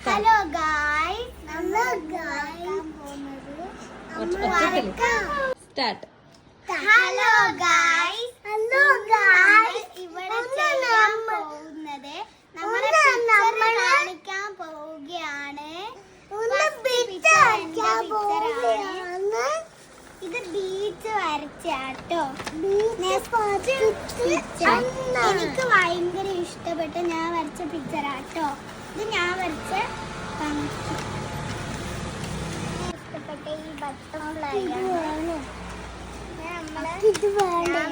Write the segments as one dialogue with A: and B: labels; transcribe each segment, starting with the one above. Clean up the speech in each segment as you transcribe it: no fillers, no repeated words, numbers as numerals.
A: Hello guys,
B: start.
A: Hello guys, ഇവിടെ ചെയ്യാൻ പോകുന്നത് നമ്മളെ കാണിക്കാൻ പോവുകയാണ്. ഇത് ബീച്ച് വരച്ചാട്ടോ. എനിക്ക് ഭയങ്കര ഇഷ്ടപ്പെട്ട ഞാൻ വരച്ച പിക്ചറാട്ടോ. ഇത് ഞാൻ വരച്ച ഇഷ്ടപ്പെട്ട ഈ ബട്ടർഫ്ലൈ ആണ്. ഞാൻ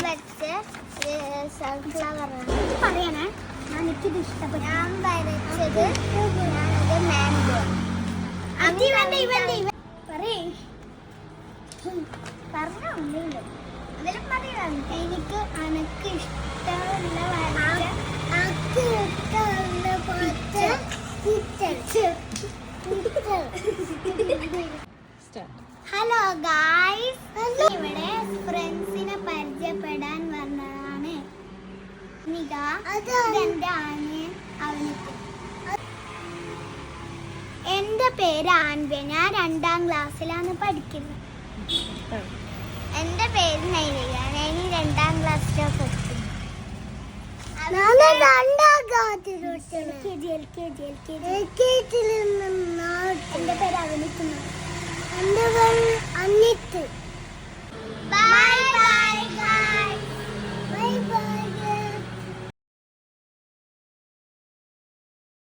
A: വരച്ച സൺഫ്ലവറാണ്. പറയണേ, എനിക്കിത് ഇഷ്ടപ്പെട്ടു. ഞാൻ വരച്ചത് മാംഗോ. എനിക്ക് അനക്ക് ഇഷ്ടമുള്ള ഹലോ ഗായ്സ്, ഇവിടെ ഫ്രണ്ട്സിനെ പരിചയപ്പെടാൻ വന്നതാണ്. എന്റെ ആന്യൻ അവനിക്ക്. എന്റെ പേര് ആൻവ്യ. ഞാൻ 2ാം ക്ലാസ്സിലാണ് പഠിക്കുന്നത്. എന്റെ പേര് നൈനിക. ഞാൻ 2ാം ക്ലാസ്സിലാണ് പഠിക്കുന്നത്. എന്റെ പേര് അവനിക്കുന്നു. എന്റെ പേര് അനിത്ത്.